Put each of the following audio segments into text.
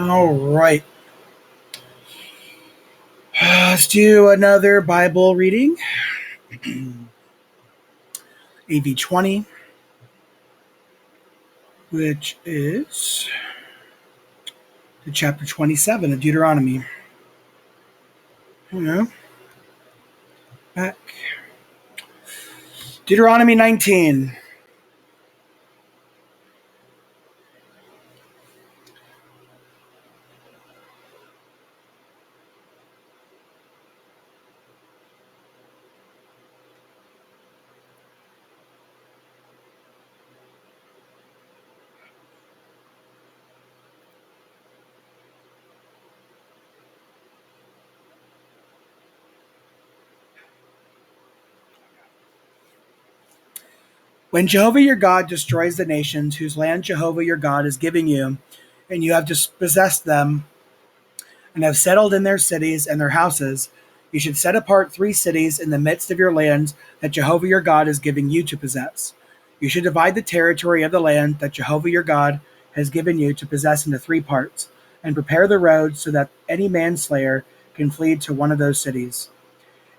All right. Let's do another Bible reading. AV20, which is the chapter 27 of Deuteronomy. Back. Deuteronomy 19. When Jehovah your God destroys the nations whose land Jehovah your God is giving you, and you have dispossessed them and have settled in their cities and their houses, you should set apart 3 cities in the midst of your lands that Jehovah your God is giving you to possess. You should divide the territory of the land that Jehovah your God has given you to possess into 3 parts, and prepare the roads so that any manslayer can flee to one of those cities.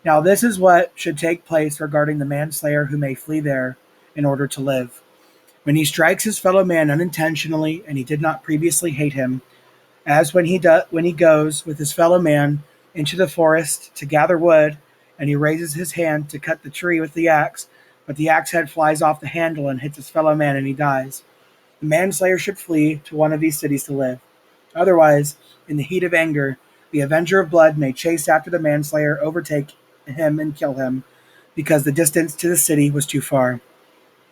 Now this is what should take place regarding the manslayer who may flee there in order to live. When he strikes his fellow man unintentionally and he did not previously hate him, as when he goes with his fellow man into the forest to gather wood, and he raises his hand to cut the tree with the axe, but the axe head flies off the handle and hits his fellow man and he dies. The manslayer should flee to one of these cities to live. Otherwise, in the heat of anger, the avenger of blood may chase after the manslayer, overtake him, and kill him, because the distance to the city was too far.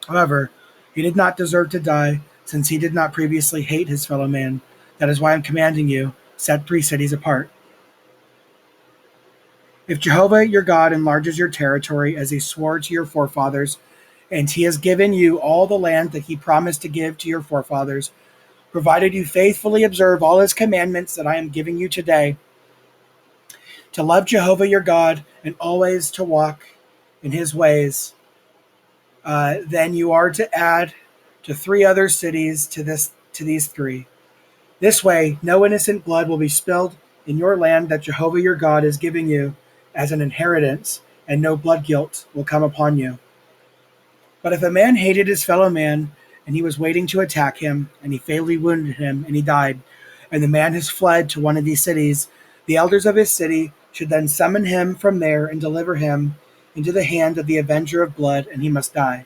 However, he did not deserve to die, since he did not previously hate his fellow man. That is why I'm commanding you, set 3 cities apart. If Jehovah your God enlarges your territory as he swore to your forefathers, and he has given you all the land that he promised to give to your forefathers, provided you faithfully observe all his commandments that I am giving you today, to love Jehovah your God and always to walk in his ways, then you are to add to 3 other cities to these 3. This way, no innocent blood will be spilled in your land that Jehovah your God is giving you as an inheritance, and no blood guilt will come upon you. But if a man hated his fellow man, and he was waiting to attack him, and he fatally wounded him, and he died, and the man has fled to one of these cities, the elders of his city should then summon him from there and deliver him into the hand of the avenger of blood, and he must die.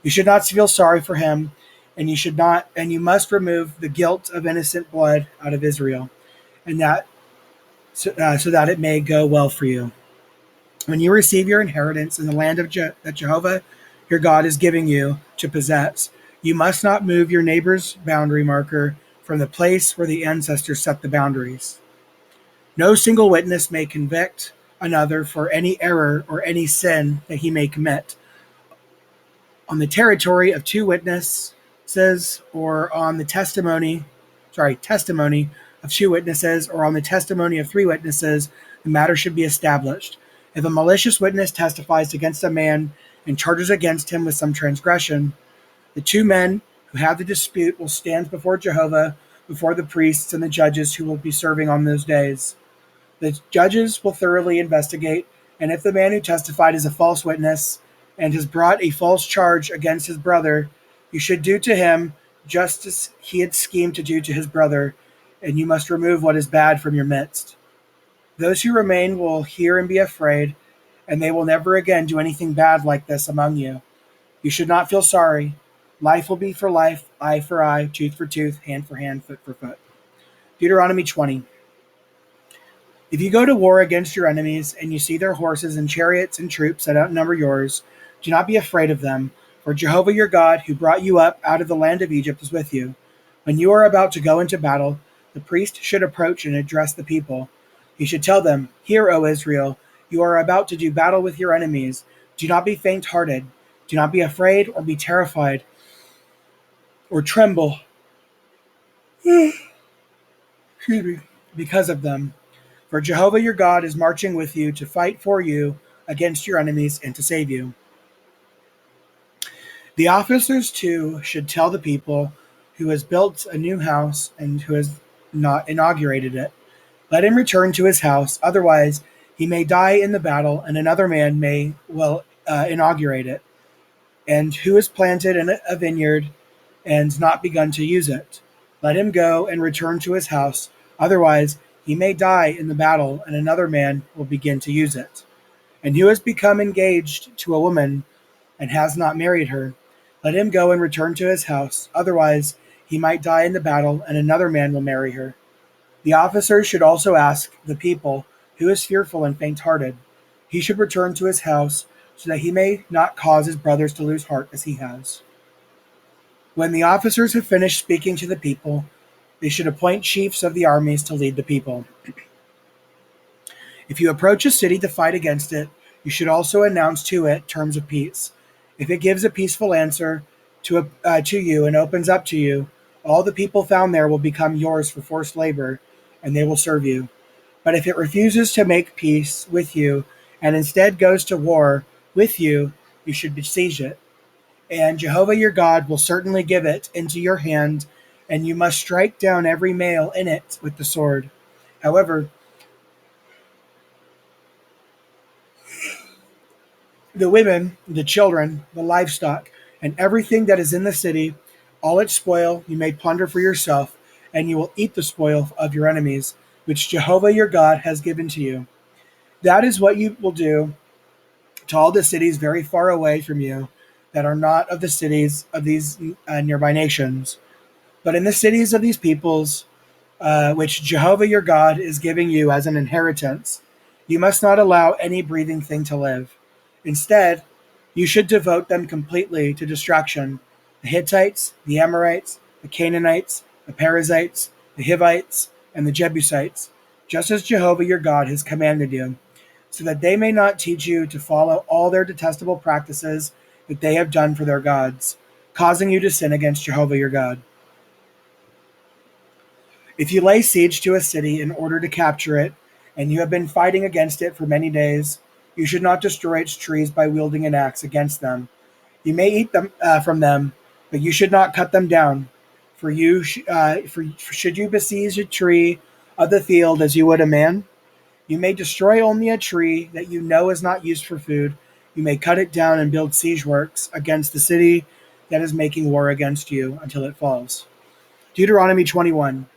You should not feel sorry for him, and you must remove the guilt of innocent blood out of Israel, and that so that it may go well for you. When you receive your inheritance in the land that Jehovah your God is giving you to possess, you must not move your neighbor's boundary marker from the place where the ancestors set the boundaries. No single witness may convict another for any error or any sin that he may commit. On the territory of 2 witnesses, or on the testimony of 2 witnesses, or on the testimony of 3 witnesses, the matter should be established. If a malicious witness testifies against a man and charges against him with some transgression, the 2 men who have the dispute will stand before Jehovah, before the priests and the judges who will be serving on those days. The judges will thoroughly investigate, and if the man who testified is a false witness and has brought a false charge against his brother, you should do to him just as he had schemed to do to his brother, and you must remove what is bad from your midst. Those who remain will hear and be afraid, and they will never again do anything bad like this among you. You should not feel sorry. Life will be for life, eye for eye, tooth for tooth, hand for hand, foot for foot. Deuteronomy 20. If you go to war against your enemies, and you see their horses and chariots and troops that outnumber yours, do not be afraid of them, for Jehovah your God, who brought you up out of the land of Egypt, is with you. When you are about to go into battle, the priest should approach and address the people. He should tell them, "Hear, O Israel, you are about to do battle with your enemies. Do not be faint-hearted. Do not be afraid or be terrified or tremble because of them. For Jehovah your God is marching with you to fight for you against your enemies and to save you." The officers too should tell the people who has built a new house and who has not inaugurated it. Let him return to his house, otherwise he may die in the battle, and another man may inaugurate it. And who has planted a vineyard and not begun to use it? Let him go and return to his house, otherwise he may die in the battle, and another man will begin to use it. And who has become engaged to a woman and has not married her? Let him go and return to his house, otherwise he might die in the battle, and another man will marry her. The officers should also ask the people who is fearful and faint-hearted. He should return to his house, so that he may not cause his brothers to lose heart as he has. When the officers have finished speaking to the people, they should appoint chiefs of the armies to lead the people. If you approach a city to fight against it, you should also announce to it terms of peace. If it gives a peaceful answer to you and opens up to you, all the people found there will become yours for forced labor, and they will serve you. But if it refuses to make peace with you and instead goes to war with you, you should besiege it. And Jehovah your God will certainly give it into your hand, and you must strike down every male in it with the sword. However, the women, the children, the livestock, and everything that is in the city, all its spoil, you may plunder for yourself, and you will eat the spoil of your enemies, which Jehovah your God has given to you. That is what you will do to all the cities very far away from you that are not of the cities of these nearby nations, but in the cities of these peoples, which Jehovah your God is giving you as an inheritance. You must not allow any breathing thing to live. Instead, you should devote them completely to destruction: the Hittites, the Amorites, the Canaanites, the Perizzites, the Hivites, and the Jebusites, just as Jehovah your God has commanded you, so that they may not teach you to follow all their detestable practices that they have done for their gods, causing you to sin against Jehovah your God. If you lay siege to a city in order to capture it, and you have been fighting against it for many days, you should not destroy its trees by wielding an axe against them. You may eat them from them, but you should not cut them down. Should you besiege a tree of the field as you would a man? You may destroy only a tree that you know is not used for food. You may cut it down and build siege works against the city that is making war against you until it falls. Deuteronomy 21.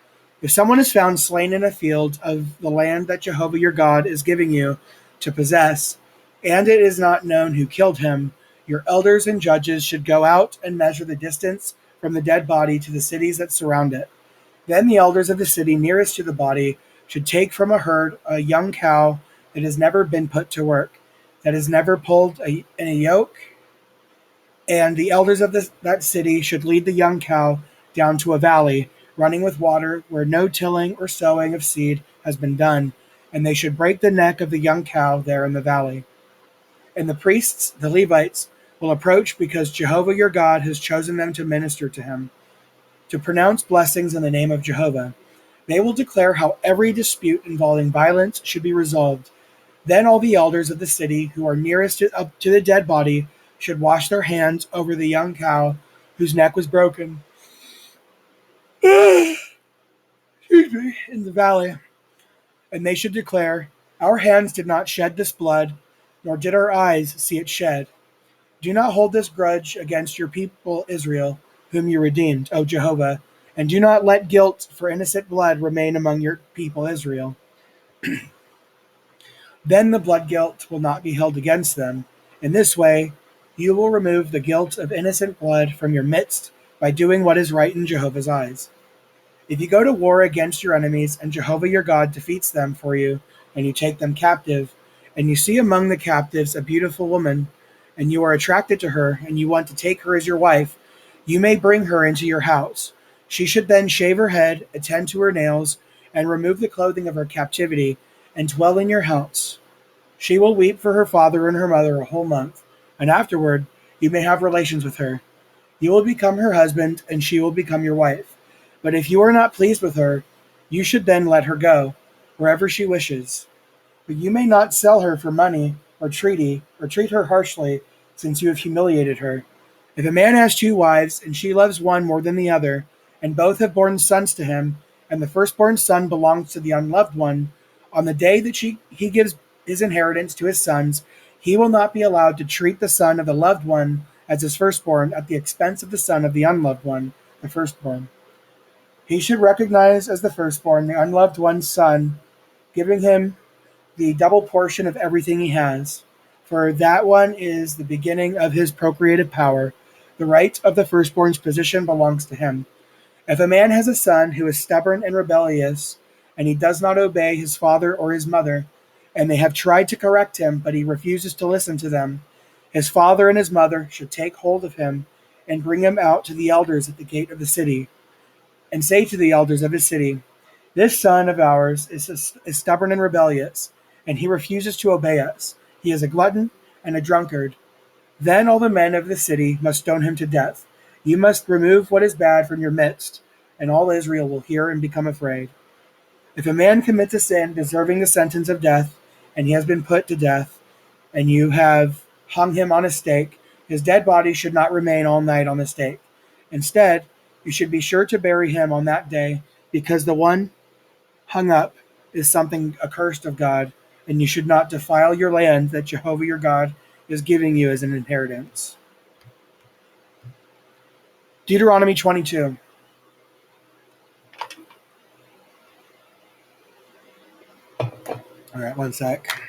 If someone is found slain in a field of the land that Jehovah your God is giving you to possess, and it is not known who killed him, your elders and judges should go out and measure the distance from the dead body to the cities that surround it. Then the elders of the city nearest to the body should take from a herd a young cow that has never been put to work, that has never pulled in a yoke, and the elders of that city should lead the young cow down to a valley running with water where no tilling or sowing of seed has been done, and they should break the neck of the young cow there in the valley. And the priests, the Levites, will approach because Jehovah your God has chosen them to minister to him, to pronounce blessings in the name of Jehovah. They will declare how every dispute involving violence should be resolved. Then all the elders of the city who are nearest up to the dead body should wash their hands over the young cow whose neck was broken in the valley, and they should declare, "Our hands did not shed this blood, nor did our eyes see it shed. Do not hold this grudge against your people Israel, whom you redeemed, O Jehovah, and do not let guilt for innocent blood remain among your people Israel. Then the blood guilt will not be held against them. In this way, you will remove the guilt of innocent blood from your midst by doing what is right in Jehovah's eyes. If you go to war against your enemies, and Jehovah your God defeats them for you, and you take them captive, and you see among the captives a beautiful woman, and you are attracted to her, and you want to take her as your wife, you may bring her into your house. She should then shave her head, attend to her nails, and remove the clothing of her captivity, and dwell in your house. She will weep for her father and her mother a whole month, and afterward you may have relations with her. You will become her husband, and she will become your wife. But if you are not pleased with her, you should then let her go, wherever she wishes. But you may not sell her for money or treat her harshly, since you have humiliated her. If a man has two wives, and she loves one more than the other, and both have borne sons to him, and the firstborn son belongs to the unloved one, on the day that he gives his inheritance to his sons, he will not be allowed to treat the son of the loved one as his firstborn at the expense of the son of the unloved one, the firstborn. He should recognize as the firstborn the unloved one's son, giving him the double portion of everything he has. For that one is the beginning of his procreative power. The right of the firstborn's position belongs to him. If a man has a son who is stubborn and rebellious, and he does not obey his father or his mother, and they have tried to correct him, but he refuses to listen to them, his father and his mother should take hold of him and bring him out to the elders at the gate of the city, and say to the elders of his city, "This son of ours is stubborn and rebellious, and he refuses to obey us. He is a glutton and a drunkard." Then all the men of the city must stone him to death. You must remove what is bad from your midst, and all Israel will hear and become afraid. If a man commits a sin deserving the sentence of death, and he has been put to death, and you have hung him on a stake, his dead body should not remain all night on the stake. Instead, you should be sure to bury him on that day, because the one hung up is something accursed of God, and you should not defile your land that Jehovah your God is giving you as an inheritance. Deuteronomy 22. All right, one sec.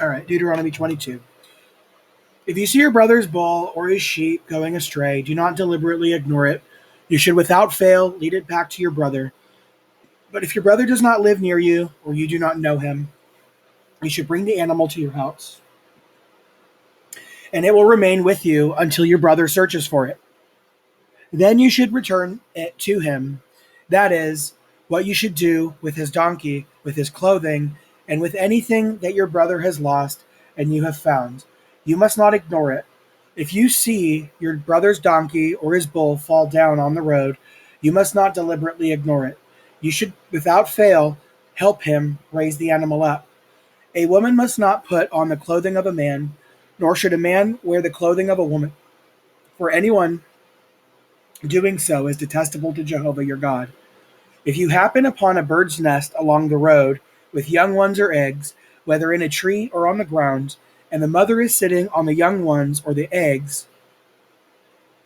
All right, Deuteronomy 22. If you see your brother's bull or his sheep going astray, do not deliberately ignore it. You should without fail lead it back to your brother. But if your brother does not live near you, or you do not know him, you should bring the animal to your house, and it will remain with you until your brother searches for it. Then you should return it to him. That is what you should do with his donkey, with his clothing, and with anything that your brother has lost and you have found. You must not ignore it. If you see your brother's donkey or his bull fall down on the road, you must not deliberately ignore it. You should, without fail, help him raise the animal up. A woman must not put on the clothing of a man, nor should a man wear the clothing of a woman. For anyone doing so is detestable to Jehovah your God. If you happen upon a bird's nest along the road with young ones or eggs, whether in a tree or on the ground, and the mother is sitting on the young ones or the eggs,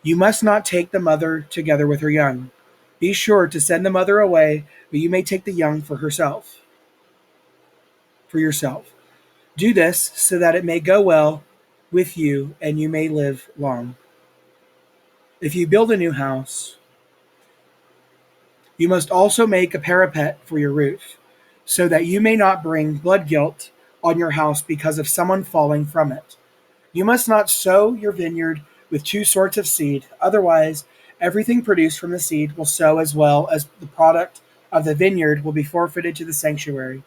you must not take the mother together with her young. Be sure to send the mother away, but you may take the young for yourself. Do this so that it may go well with you and you may live long. If you build a new house, you must also make a parapet for your roof, so that you may not bring blood guilt on your house because of someone falling from it. You must not sow your vineyard with two sorts of seed, otherwise everything produced from the seed will sow as well as the product of the vineyard will be forfeited to the sanctuary.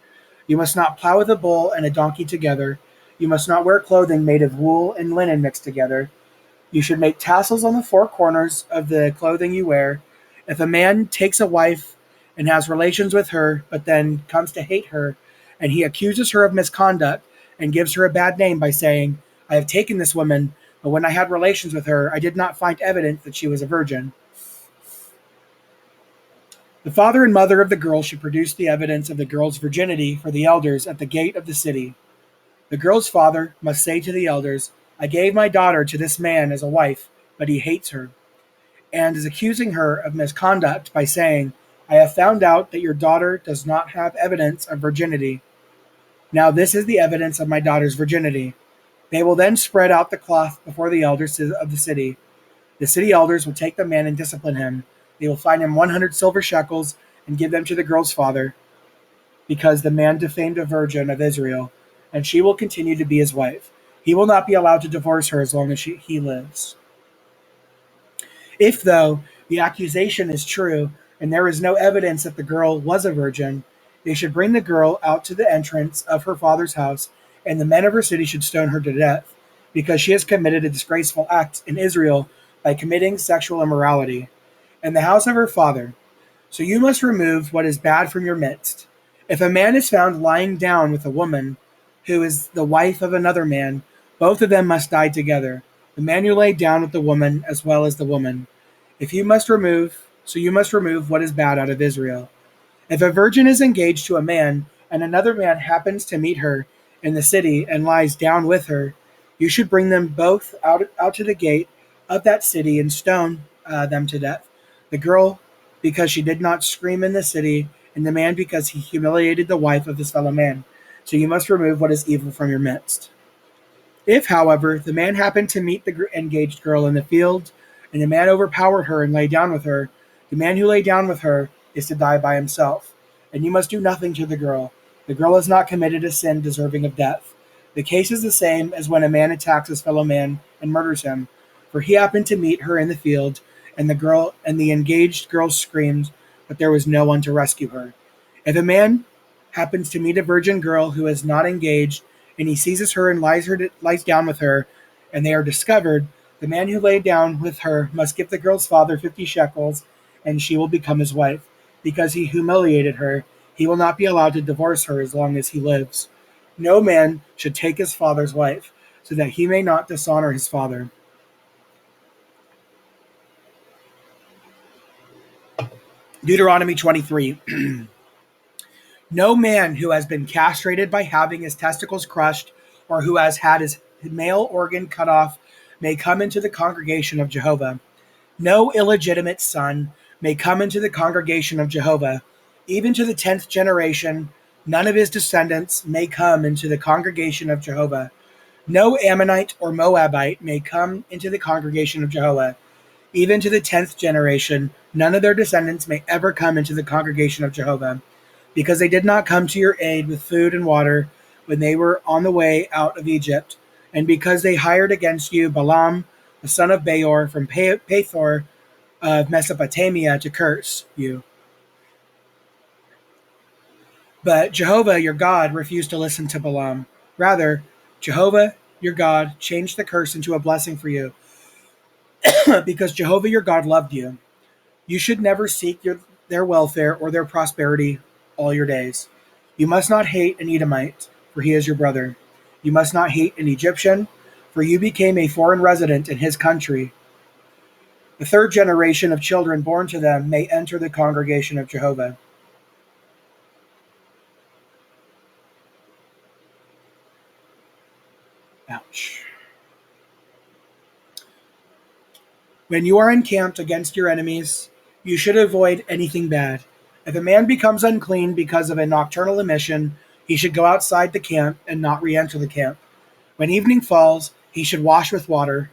You must not plow with a bull and a donkey together. You must not wear clothing made of wool and linen mixed together. You should make tassels on the four corners of the clothing you wear. If a man takes a wife and has relations with her, but then comes to hate her, and he accuses her of misconduct and gives her a bad name by saying, "I have taken this woman, but when I had relations with her, I did not find evidence that she was a virgin." The father and mother of the girl should produce the evidence of the girl's virginity for the elders at the gate of the city. The girl's father must say to the elders, I gave my daughter to this man as a wife, but he hates her, and is accusing her of misconduct by saying, I have found out that your daughter does not have evidence of virginity. Now this is the evidence of my daughter's virginity. They will then spread out the cloth before the elders of the city. The city elders will take the man and discipline him. They will fine him 100 silver shekels and give them to the girl's father, because the man defamed a virgin of Israel, and she will continue to be his wife. He will not be allowed to divorce her as long as he lives. If, though, the accusation is true, and there is no evidence that the girl was a virgin, they should bring the girl out to the entrance of her father's house, and the men of her city should stone her to death, because she has committed a disgraceful act in Israel by committing sexual immorality in the house of her father. So you must remove what is bad from your midst. If a man is found lying down with a woman who is the wife of another man, both of them must die together, the man who laid down with the woman as well as the woman. You must remove what is bad out of Israel. If a virgin is engaged to a man, and another man happens to meet her in the city and lies down with her, you should bring them both out to the gate of that city and stone them to death. The girl, because she did not scream in the city, and the man, because he humiliated the wife of his fellow man. So you must remove what is evil from your midst. If, however, the man happened to meet the engaged girl in the field, and the man overpowered her and lay down with her, the man who lay down with her is to die by himself, and you must do nothing to the girl. The girl has not committed a sin deserving of death. The case is the same as when a man attacks his fellow man and murders him, for he happened to meet her in the field, and the engaged girl screamed, but there was no one to rescue her. If a man happens to meet a virgin girl who is not engaged, and he seizes her and lies down with her, and they are discovered, the man who laid down with her must give the girl's father 50 shekels, and she will become his wife. Because he humiliated her, he will not be allowed to divorce her as long as he lives. No man should take his father's wife, so that he may not dishonor his father. Deuteronomy 23. No man who has been castrated by having his testicles crushed, or who has had his male organ cut off, may come into the congregation of Jehovah. No illegitimate son may come into the congregation of Jehovah. Even to the 10th generation, none of his descendants may come into the congregation of Jehovah. No Ammonite or Moabite may come into the congregation of Jehovah. Even to the 10th generation, none of their descendants may ever come into the congregation of Jehovah, because they did not come to your aid with food and water when they were on the way out of Egypt, and because they hired against you Balaam, the son of Beor, from Pethor of Mesopotamia, to curse you. But Jehovah your God refused to listen to Balaam. Rather, Jehovah your God changed the curse into a blessing for you, because Jehovah your God loved you. You should never seek their welfare or their prosperity all your days. You must not hate an Edomite, for he is your brother. You must not hate an Egyptian, for you became a foreign resident in his country. The third generation of children born to them may enter the congregation of Jehovah. Ouch. When you are encamped against your enemies, you should avoid anything bad. If a man becomes unclean because of a nocturnal emission, he should go outside the camp and not re-enter the camp. When evening falls, he should wash with water,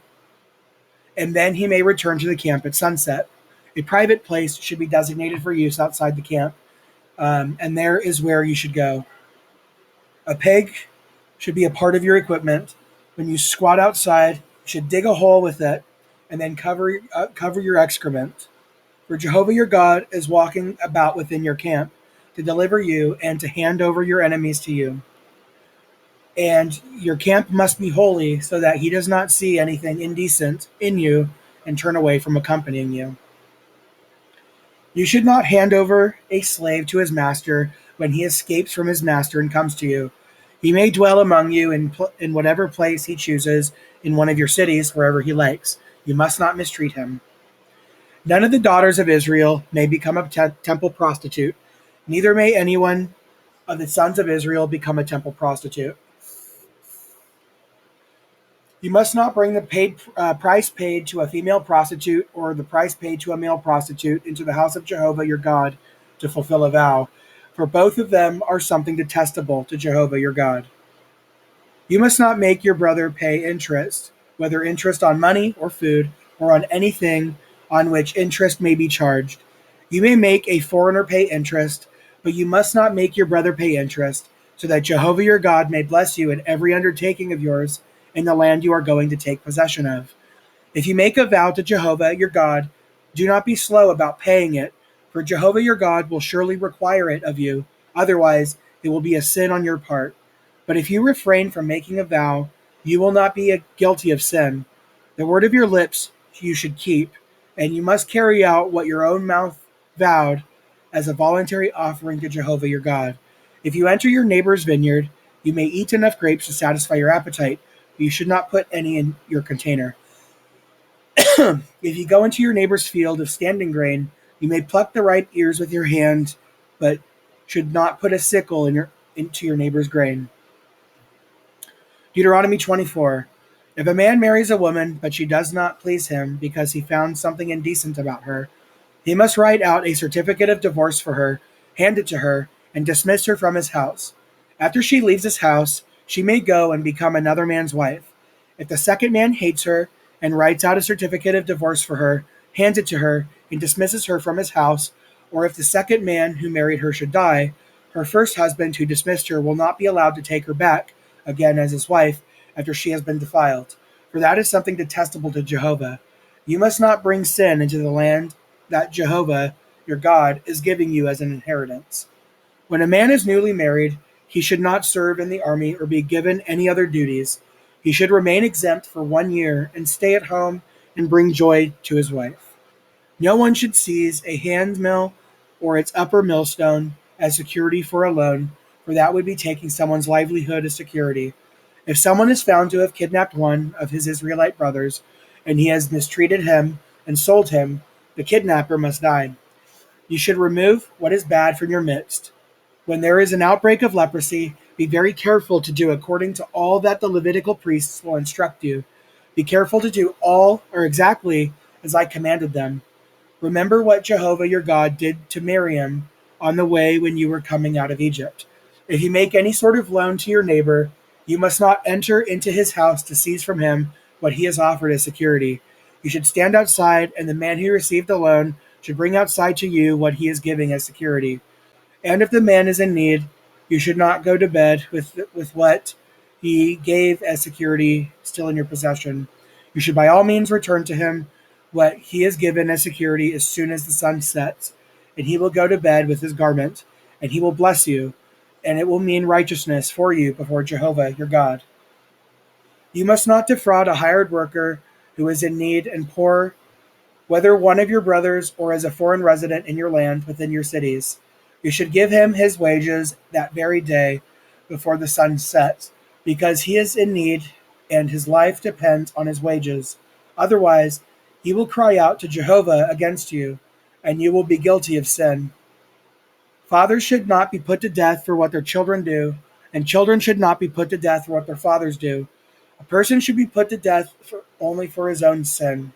and then he may return to the camp at sunset. A private place should be designated for use outside the camp, and there is where you should go. A peg should be a part of your equipment. When you squat outside, you should dig a hole with it, and then cover your excrement. For Jehovah your God is walking about within your camp to deliver you and to hand over your enemies to you. And your camp must be holy, so that he does not see anything indecent in you and turn away from accompanying you. You should not hand over a slave to his master when he escapes from his master and comes to you. He may dwell among you in whatever place he chooses in one of your cities, wherever he likes. You must not mistreat him. None of the daughters of Israel may become a temple prostitute. Neither may anyone of the sons of Israel become a temple prostitute. You must not bring the price paid to a female prostitute or the price paid to a male prostitute into the house of Jehovah your God to fulfill a vow, for both of them are something detestable to Jehovah your God. You must not make your brother pay interest, whether interest on money or food, or on anything on which interest may be charged. You may make a foreigner pay interest, but you must not make your brother pay interest, so that Jehovah your God may bless you in every undertaking of yours in the land you are going to take possession of. If you make a vow to Jehovah your God, do not be slow about paying it, for Jehovah your God will surely require it of you. Otherwise, it will be a sin on your part. But if you refrain from making a vow, you will not be guilty of sin. The word of your lips you should keep, and you must carry out what your own mouth vowed as a voluntary offering to Jehovah your God. If you enter your neighbor's vineyard, you may eat enough grapes to satisfy your appetite, but you should not put any in your container. If you go into your neighbor's field of standing grain, you may pluck the ripe ears with your hand, but should not put a sickle into your neighbor's grain. Deuteronomy 24. If a man marries a woman, but she does not please him because he found something indecent about her, he must write out a certificate of divorce for her, hand it to her, and dismiss her from his house. After she leaves his house, she may go and become another man's wife. If the second man hates her and writes out a certificate of divorce for her, hands it to her, and dismisses her from his house, or if the second man who married her should die, her first husband who dismissed her will not be allowed to take her back again as his wife after she has been defiled, for that is something detestable to Jehovah. You must not bring sin into the land that Jehovah, your God, is giving you as an inheritance. When a man is newly married, he should not serve in the army or be given any other duties. He should remain exempt for 1 year and stay at home and bring joy to his wife. No one should seize a hand mill or its upper millstone as security for a loan, for that would be taking someone's livelihood as security. If someone is found to have kidnapped one of his Israelite brothers, and he has mistreated him and sold him, the kidnapper must die. You should remove what is bad from your midst. When there is an outbreak of leprosy, be very careful to do according to all that the Levitical priests will instruct you. Be careful to do all or exactly as I commanded them. Remember what Jehovah your God did to Miriam on the way when you were coming out of Egypt. If you make any sort of loan to your neighbor, you must not enter into his house to seize from him what he has offered as security. You should stand outside, and the man who received the loan should bring outside to you what he is giving as security. And if the man is in need, you should not go to bed with what he gave as security still in your possession. You should by all means return to him what he has given as security as soon as the sun sets, and he will go to bed with his garment, and he will bless you, and it will mean righteousness for you before Jehovah your God. You must not defraud a hired worker who is in need and poor, whether one of your brothers or as a foreign resident in your land within your cities. You should give him his wages that very day before the sun sets, because he is in need and his life depends on his wages. Otherwise, he will cry out to Jehovah against you, and you will be guilty of sin. Fathers should not be put to death for what their children do, and children should not be put to death for what their fathers do. A person should be put to death only for his own sin.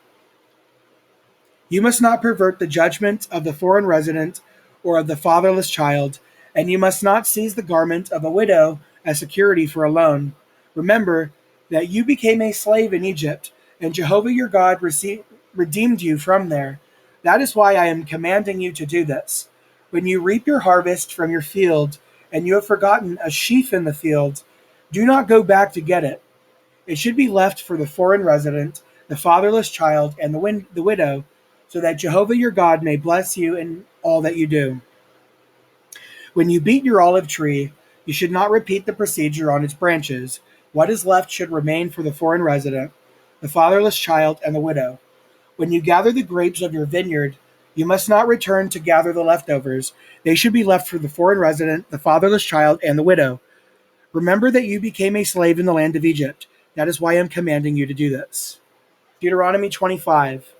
You must not pervert the judgment of the foreign resident or of the fatherless child, and you must not seize the garment of a widow as security for a loan. Remember that you became a slave in Egypt, and Jehovah your God redeemed you from there. That is why I am commanding you to do this. When you reap your harvest from your field, and you have forgotten a sheaf in the field, do not go back to get it. It should be left for the foreign resident, the fatherless child, and the widow, so that Jehovah your God may bless you in all that you do. When you beat your olive tree, you should not repeat the procedure on its branches. What is left should remain for the foreign resident, the fatherless child, and the widow. When you gather the grapes of your vineyard, you must not return to gather the leftovers. They should be left for the foreign resident, the fatherless child, and the widow. Remember that you became a slave in the land of Egypt. That is why I am commanding you to do this. Deuteronomy 25.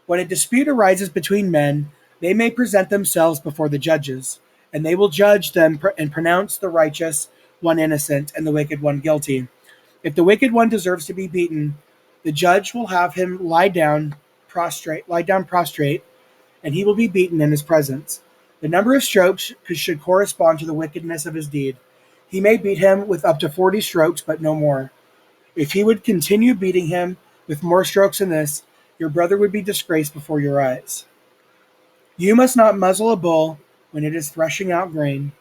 When a dispute arises between men, they may present themselves before the judges, and they will judge them and pronounce the righteous one innocent and the wicked one guilty. If the wicked one deserves to be beaten, the judge will have him lie down prostrate, and he will be beaten in his presence. The number of strokes should correspond to the wickedness of his deed. He may beat him with up to 40 strokes, but no more. If he would continue beating him with more strokes than this, your brother would be disgraced before your eyes. You must not muzzle a bull when it is threshing out grain.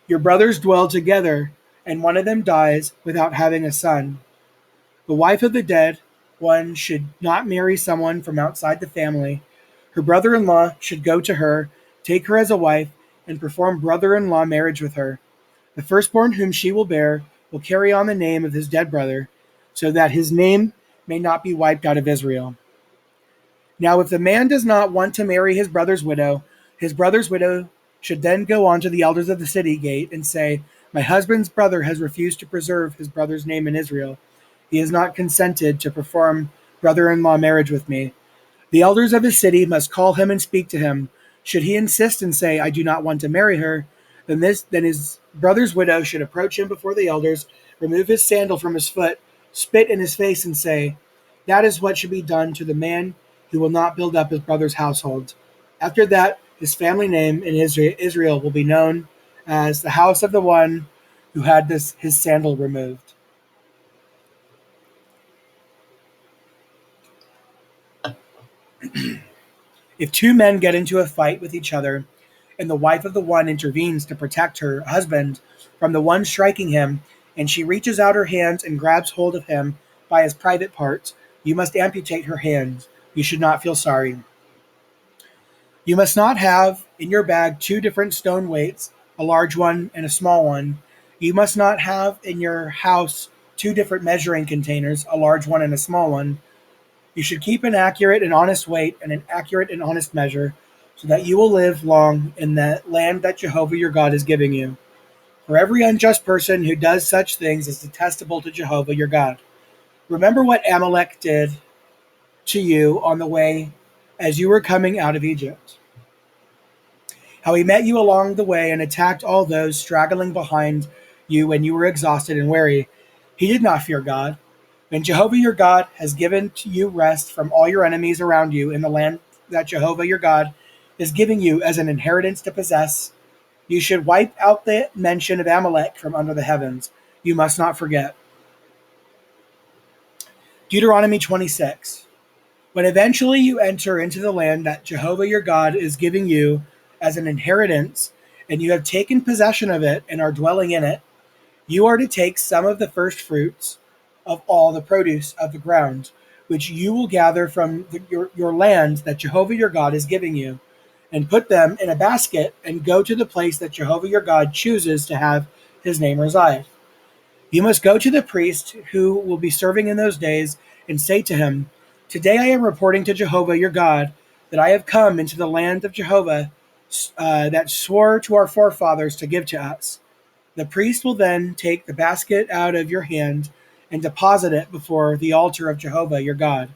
Your brothers dwell together, and one of them dies without having a son. The wife of the dead one should not marry someone from outside the family. Her brother-in-law should go to her, take her as a wife, and perform brother-in-law marriage with her. The firstborn whom she will bear will carry on the name of his dead brother, so that his name may not be wiped out of Israel. Now, if the man does not want to marry his brother's widow should then go on to the elders of the city gate and say, "My husband's brother has refused to preserve his brother's name in Israel. He has not consented to perform brother-in-law marriage with me." The elders of his city must call him and speak to him. Should he insist and say, "I do not want to marry her," then his brother's widow should approach him before the elders, remove his sandal from his foot, spit in his face, and say, "That is what should be done to the man who will not build up his brother's household." After that, his family name in Israel will be known as the house of the one who had his sandal removed. If two men get into a fight with each other, and the wife of the one intervenes to protect her husband from the one striking him, and she reaches out her hands and grabs hold of him by his private parts, you must amputate her hands. You should not feel sorry. You must not have in your bag two different stone weights, a large one and a small one. You must not have in your house two different measuring containers, a large one and a small one. You should keep an accurate and honest weight and an accurate and honest measure, so that you will live long in the land that Jehovah your God is giving you. For every unjust person who does such things is detestable to Jehovah your God. Remember what Amalek did to you on the way as you were coming out of Egypt. How he met you along the way and attacked all those straggling behind you when you were exhausted and weary. He did not fear God. When Jehovah your God has given to you rest from all your enemies around you in the land that Jehovah your God is giving you as an inheritance to possess, you should wipe out the mention of Amalek from under the heavens. You must not forget. Deuteronomy 26. When eventually you enter into the land that Jehovah your God is giving you as an inheritance, and you have taken possession of it and are dwelling in it, you are to take some of the first fruits of all the produce of the ground, which you will gather from your land that Jehovah your God is giving you, and put them in a basket and go to the place that Jehovah your God chooses to have his name reside. You must go to the priest who will be serving in those days and say to him, "Today I am reporting to Jehovah your God that I have come into the land of Jehovah that swore to our forefathers to give to us." The priest will then take the basket out of your hand and deposit it before the altar of Jehovah your God.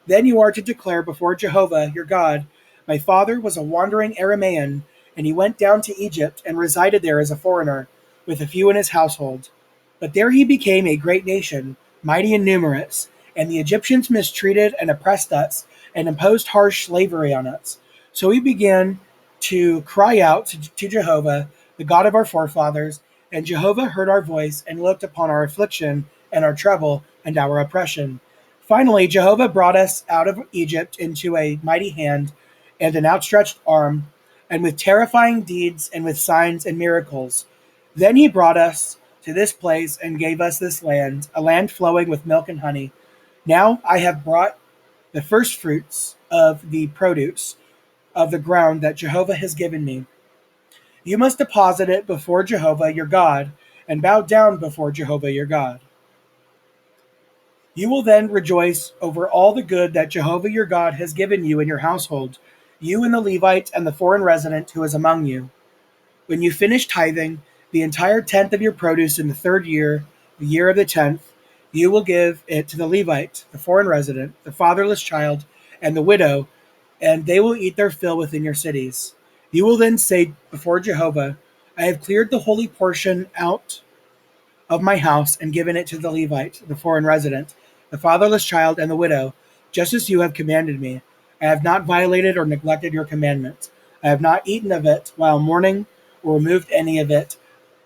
Then you are to declare before Jehovah your God, "My father was a wandering Aramaean, and he went down to Egypt and resided there as a foreigner, with a few in his household. But there he became a great nation, mighty and numerous, and the Egyptians mistreated and oppressed us and imposed harsh slavery on us. So we began to cry out to Jehovah, the God of our forefathers, and Jehovah heard our voice and looked upon our affliction and our trouble and our oppression. Finally, Jehovah brought us out of Egypt into a mighty hand and an outstretched arm, and with terrifying deeds and with signs and miracles. Then he brought us to this place and gave us this land, a land flowing with milk and honey. Now I have brought the first fruits of the produce of the ground that Jehovah has given me. You must deposit it before Jehovah your God and bow down before Jehovah your God. You will then rejoice over all the good that Jehovah your God has given you in your household, you and the Levite and the foreign resident who is among you. When you finish tithing the entire tenth of your produce in the third year, the year of the 10th, you will give it to the Levite, the foreign resident, the fatherless child, and the widow, and they will eat their fill within your cities. You will then say before Jehovah, "I have cleared the holy portion out of my house and given it to the Levite, the foreign resident, the fatherless child, and the widow, just as you have commanded me. I have not violated or neglected your commandments. I have not eaten of it while mourning, or removed any of it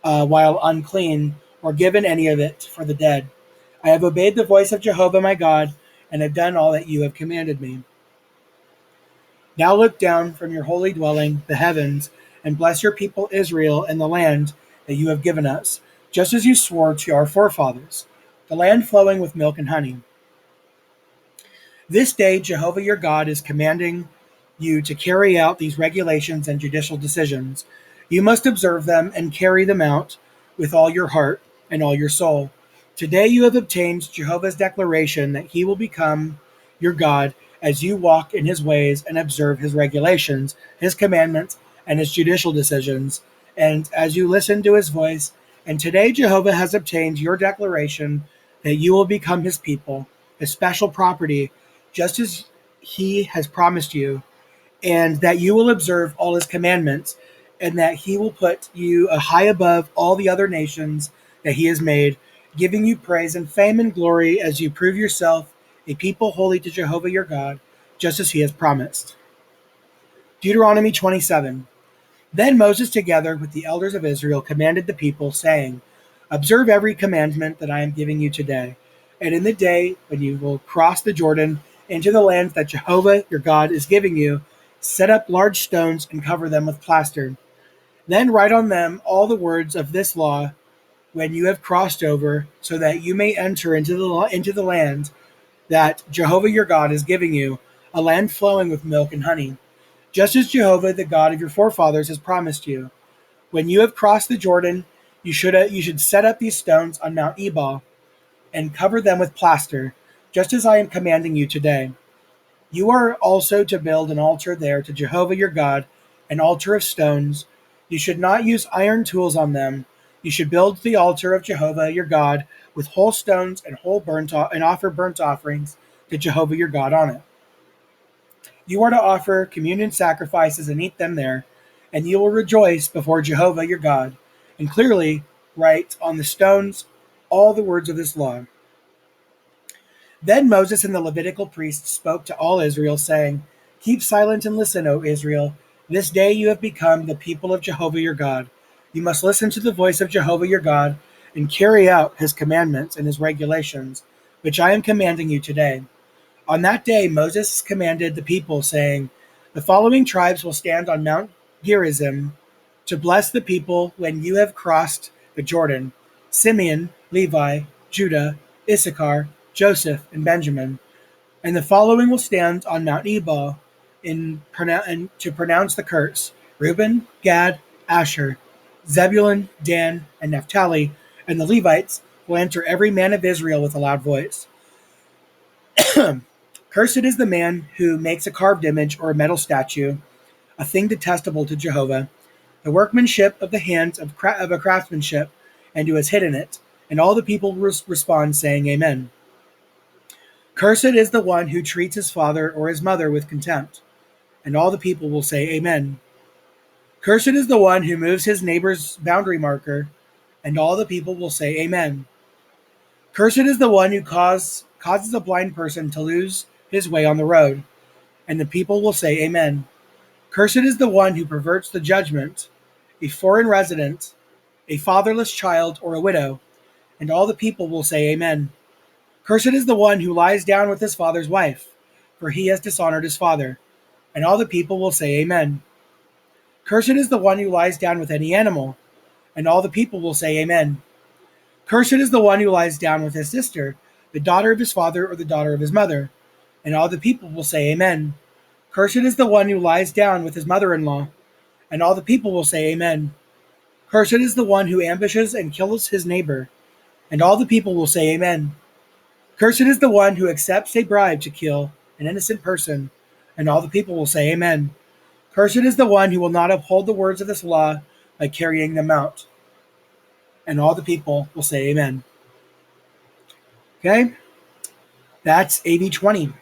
while unclean, or given any of it for the dead. I have obeyed the voice of Jehovah my God, and have done all that you have commanded me. Now look down from your holy dwelling, the heavens, and bless your people Israel and the land that you have given us, just as you swore to our forefathers, the land flowing with milk and honey. This day, Jehovah your God is commanding you to carry out these regulations and judicial decisions. You must observe them and carry them out with all your heart and all your soul. Today you have obtained Jehovah's declaration that he will become your God as you walk in his ways and observe his regulations, his commandments, and his judicial decisions, and as you listen to his voice. And today Jehovah has obtained your declaration that you will become his people, his special property, just as he has promised you, and that you will observe all his commandments, and that he will put you high above all the other nations that he has made, giving you praise and fame and glory as you prove yourself a people holy to Jehovah your God, just as he has promised. Deuteronomy 27. Then Moses, together with the elders of Israel, commanded the people, saying, observe every commandment that I am giving you today, and in the day when you will cross the Jordan into the land that Jehovah your God is giving you, set up large stones and cover them with plaster. Then write on them all the words of this law when you have crossed over, so that you may enter into the land that Jehovah your God is giving you, a land flowing with milk and honey, just as Jehovah, the God of your forefathers, has promised you. When you have crossed the Jordan, you should set up these stones on Mount Ebal and cover them with plaster, just as I am commanding you today. You are also to build an altar there to Jehovah your God, an altar of stones. You should not use iron tools on them. You should build the altar of Jehovah your God with whole stones and offer burnt offerings to Jehovah your God on it. You are to offer communion sacrifices and eat them there, and you will rejoice before Jehovah your God, and clearly write on the stones all the words of this law. Then Moses and the Levitical priests spoke to all Israel, saying, keep silent and listen, O Israel. This day you have become the people of Jehovah your God. You must listen to the voice of Jehovah your God and carry out his commandments and his regulations, which I am commanding you today. On that day Moses commanded the people, saying, the following tribes will stand on Mount Gerizim to bless the people when you have crossed the Jordan: Simeon, Levi, Judah, Issachar, Joseph, and Benjamin. And the following will stand on Mount Ebal to pronounce the curse: Reuben, Gad, Asher, Zebulun, Dan, and Naphtali. And the Levites will enter every man of Israel with a loud voice. Cursed is the man who makes a carved image or a metal statue, a thing detestable to Jehovah, the workmanship of the hands of a craftsmanship, and who has hidden it. And all the people respond, saying, Amen. Cursed is the one who treats his father or his mother with contempt. And all the people will say, Amen. Cursed is the one who moves his neighbor's boundary marker. And all the people will say, Amen. Cursed is the one who causes a blind person to lose his way on the road. And the people will say, Amen. Cursed is the one who perverts the judgment, a foreign resident, a fatherless child, or a widow. And all the people will say, Amen. Cursed is the one who lies down with his father's wife, for he has dishonored his father. And all the people will say, Amen. Cursed is the one who lies down with any animal. And all the people will say, Amen. Cursed is the one who lies down with his sister, the daughter of his father or the daughter of his mother. And all the people will say, Amen. Cursed is the one who lies down with his mother-in-law. And all the people will say, Amen. Cursed is the one who ambushes and kills his neighbor. And all the people will say, Amen. Cursed is the one who accepts a bribe to kill an innocent person. And all the people will say, Amen. Cursed is the one who will not uphold the words of this law by carrying them out. And all the people will say, Amen. Okay? That's AV20.